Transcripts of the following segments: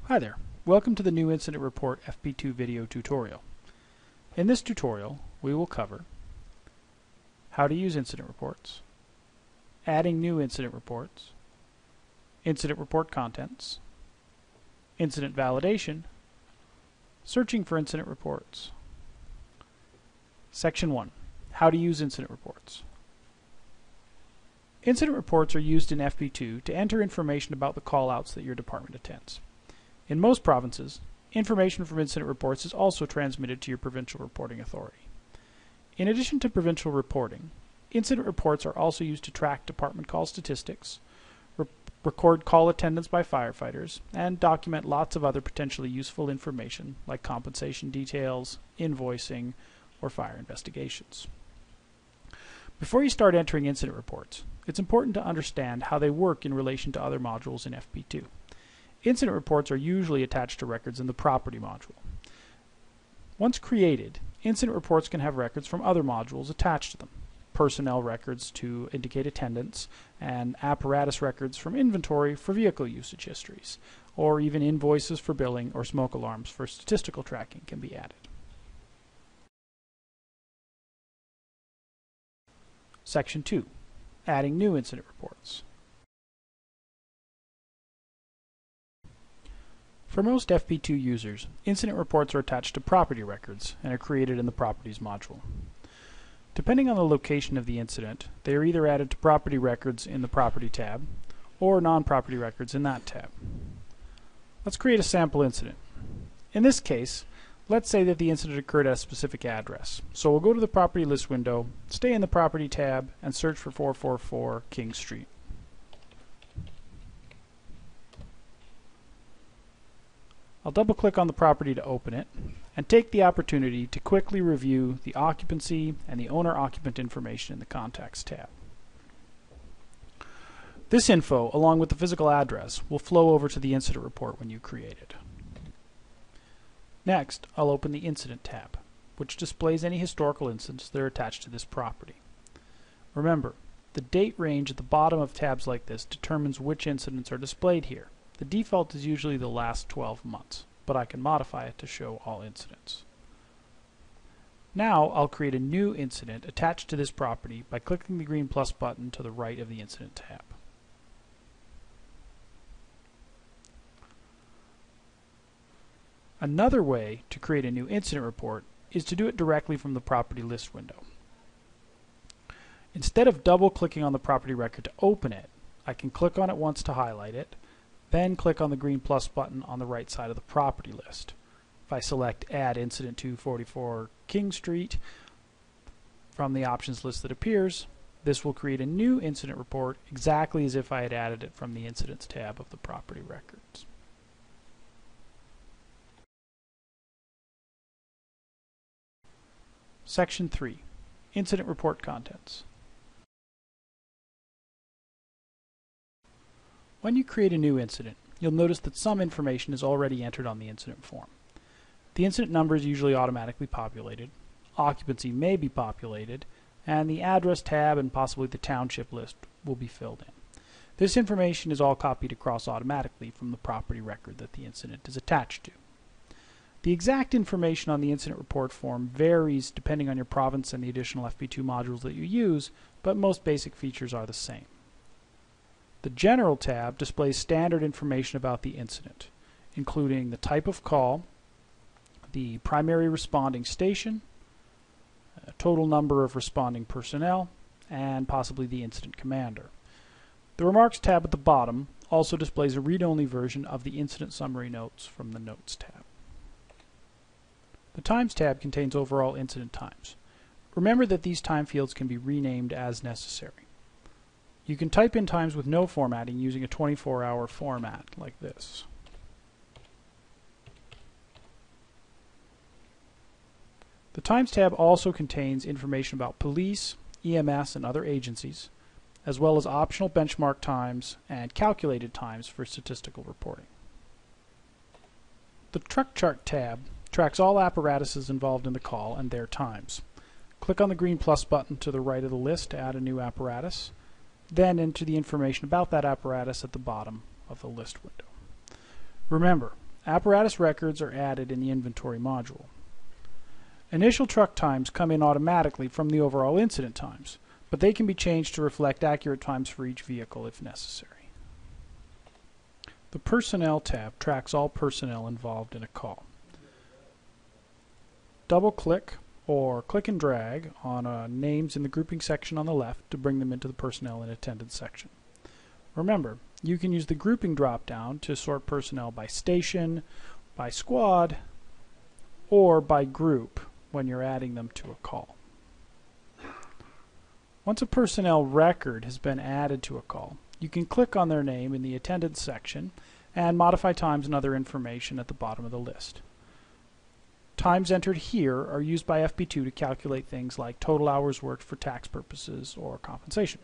Hi there, welcome to the New Incident Report FP2 video tutorial. In this tutorial we will cover how to use incident reports, adding new incident reports, incident report contents, incident validation, searching for incident reports. Section 1. How to use incident reports. Incident reports are used in FP2 to enter information about the callouts that your department attends. In most provinces, information from incident reports is also transmitted to your provincial reporting authority. In addition to provincial reporting, incident reports are also used to track department call statistics, record call attendance by firefighters, and document lots of other potentially useful information like compensation details, invoicing, or fire investigations. Before you start entering incident reports, it's important to understand how they work in relation to other modules in FP2. Incident reports are usually attached to records in the property module. Once created, incident reports can have records from other modules attached to them. Personnel records to indicate attendance, and apparatus records from inventory for vehicle usage histories, or even invoices for billing or smoke alarms for statistical tracking can be added. Section 2. Adding new incident reports. For most FP2 users, incident reports are attached to property records and are created in the Properties module. Depending on the location of the incident, they are either added to property records in the Property tab or non-property records in that tab. Let's create a sample incident. In this case, let's say that the incident occurred at a specific address. So we'll go to the Property List window, stay in the Property tab, and search for 444 King Street. I'll double-click on the property to open it, and take the opportunity to quickly review the occupancy and the owner-occupant information in the Contacts tab. This info, along with the physical address, will flow over to the incident report when you create it. Next, I'll open the Incident tab, which displays any historical incidents that are attached to this property. Remember, the date range at the bottom of tabs like this determines which incidents are displayed here. The default is usually the last 12 months, but I can modify it to show all incidents. Now I'll create a new incident attached to this property by clicking the green plus button to the right of the Incident tab. Another way to create a new incident report is to do it directly from the Property List window. Instead of double-clicking on the property record to open it, I can click on it once to highlight it, then click on the green plus button on the right side of the property list. If I select Add Incident to 44 King Street from the options list that appears, this will create a new incident report exactly as if I had added it from the Incidents tab of the property records. Section 3. Incident Report Contents. When you create a new incident, you'll notice that some information is already entered on the incident form. The incident number is usually automatically populated, occupancy may be populated, and the address tab and possibly the township list will be filled in. This information is all copied across automatically from the property record that the incident is attached to. The exact information on the incident report form varies depending on your province and the additional FP2 modules that you use, but most basic features are the same. The General tab displays standard information about the incident, including the type of call, the primary responding station, a total number of responding personnel, and possibly the incident commander. The Remarks tab at the bottom also displays a read-only version of the incident summary notes from the Notes tab. The Times tab contains overall incident times. Remember that these time fields can be renamed as necessary. You can type in times with no formatting using a 24-hour format like this. The Times tab also contains information about police, EMS, and other agencies, as well as optional benchmark times and calculated times for statistical reporting. The Truck Chart tab tracks all apparatuses involved in the call and their times. Click on the green plus button to the right of the list to add a new apparatus, then enter the information about that apparatus at the bottom of the list window. Remember, apparatus records are added in the inventory module. Initial truck times come in automatically from the overall incident times, but they can be changed to reflect accurate times for each vehicle if necessary. The Personnel tab tracks all personnel involved in a call. Double-click or click and drag on names in the grouping section on the left to bring them into the Personnel in Attendance section. Remember, you can use the grouping drop-down to sort personnel by station, by squad, or by group when you're adding them to a call. Once a personnel record has been added to a call, you can click on their name in the Attendance section and modify times and other information at the bottom of the list. Times entered here are used by FP2 to calculate things like total hours worked for tax purposes or compensation.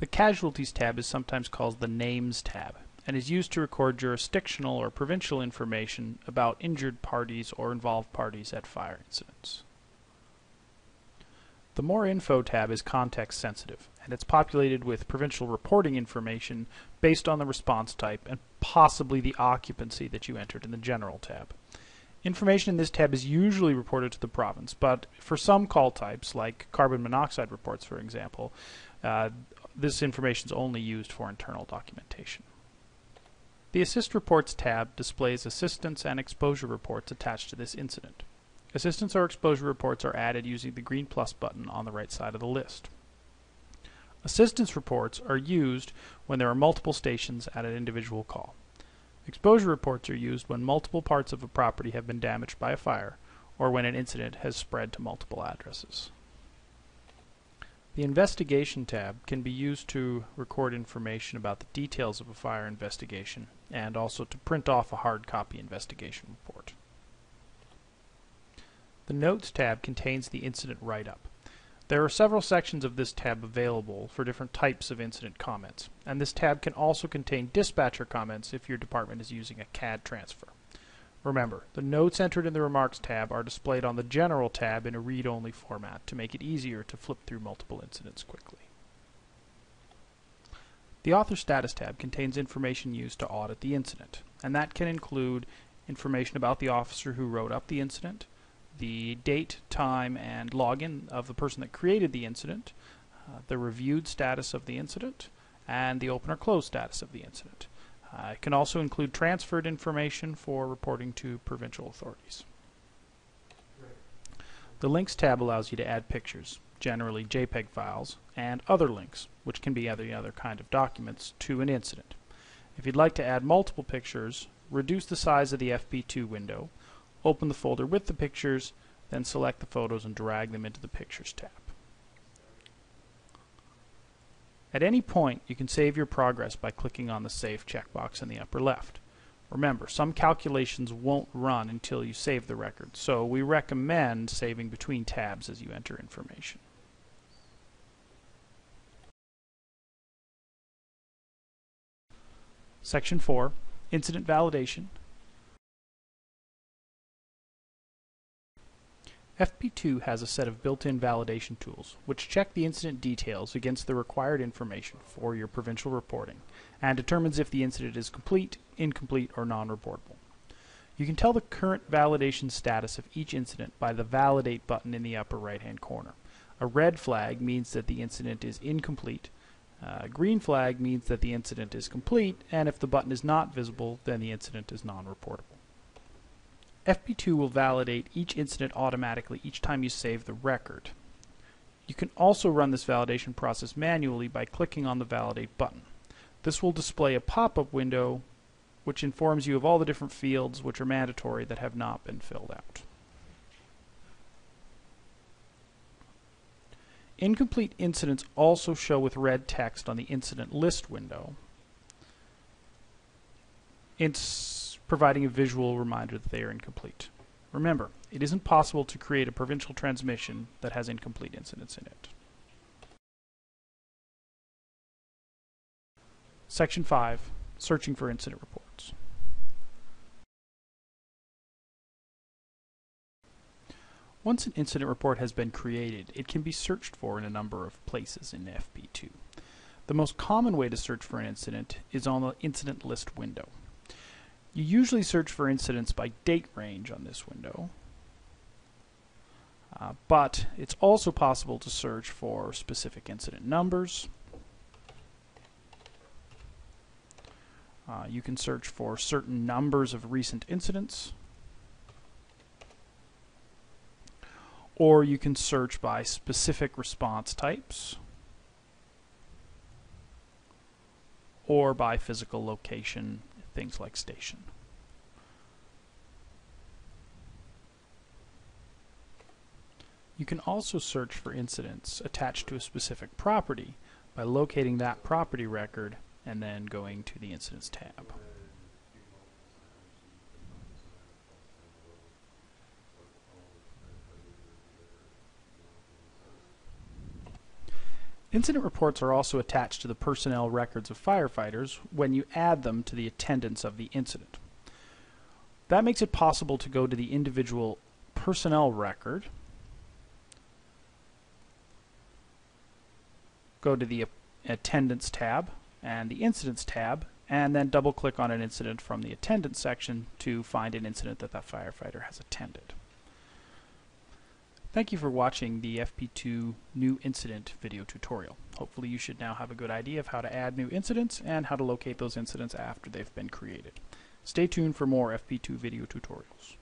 The Casualties tab is sometimes called the Names tab and is used to record jurisdictional or provincial information about injured parties or involved parties at fire incidents. The More Info tab is context sensitive, and it's populated with provincial reporting information based on the response type and possibly the occupancy that you entered in the General tab. Information in this tab is usually reported to the province, but for some call types, like carbon monoxide reports for example, this information is only used for internal documentation. The Assist Reports tab displays assistance and exposure reports attached to this incident. Assistance or exposure reports are added using the green plus button on the right side of the list. Assistance reports are used when there are multiple stations at an individual call. Exposure reports are used when multiple parts of a property have been damaged by a fire or when an incident has spread to multiple addresses. The Investigation tab can be used to record information about the details of a fire investigation and also to print off a hard copy investigation report. The Notes tab contains the incident write-up. There are several sections of this tab available for different types of incident comments, and this tab can also contain dispatcher comments if your department is using a CAD transfer. Remember, the notes entered in the Remarks tab are displayed on the General tab in a read-only format to make it easier to flip through multiple incidents quickly. The Author Status tab contains information used to audit the incident, and that can include information about the officer who wrote up the incident, the date, time, and login of the person that created the incident, the reviewed status of the incident, and the open or closed status of the incident. It can also include transferred information for reporting to provincial authorities. The Links tab allows you to add pictures, generally JPEG files, and other links, which can be any other kind of documents, to an incident. If you'd like to add multiple pictures, reduce the size of the FP2 window, open the folder with the pictures, then select the photos and drag them into the Pictures tab. At any point, you can save your progress by clicking on the Save checkbox in the upper left. Remember, some calculations won't run until you save the record, so we recommend saving between tabs as you enter information. Section 4, Incident Validation. FP2 has a set of built-in validation tools which check the incident details against the required information for your provincial reporting and determines if the incident is complete, incomplete, or non-reportable. You can tell the current validation status of each incident by the Validate button in the upper right-hand corner. A red flag means that the incident is incomplete. A green flag means that the incident is complete, and if the button is not visible, then the incident is non-reportable. FP2 will validate each incident automatically each time you save the record. You can also run this validation process manually by clicking on the Validate button. This will display a pop-up window which informs you of all the different fields which are mandatory that have not been filled out. Incomplete incidents also show with red text on the Incident List window. It's providing a visual reminder that they are incomplete. Remember, it isn't possible to create a provincial transmission that has incomplete incidents in it. Section 5, Searching for Incident Reports. Once an incident report has been created, it can be searched for in a number of places in FP2. The most common way to search for an incident is on the Incident List window. You usually search for incidents by date range on this window, but it's also possible to search for specific incident numbers. You can search for certain numbers of recent incidents, or you can search by specific response types, or by physical location, things like station. You can also search for incidents attached to a specific property by locating that property record and then going to the Incidents tab. Incident reports are also attached to the personnel records of firefighters when you add them to the attendance of the incident. That makes it possible to go to the individual personnel record, go to the Attendance tab and the Incidents tab, and then double-click on an incident from the Attendance section to find an incident that that firefighter has attended. Thank you for watching the FP2 New Incident video tutorial. Hopefully you should now have a good idea of how to add new incidents and how to locate those incidents after they've been created. Stay tuned for more FP2 video tutorials.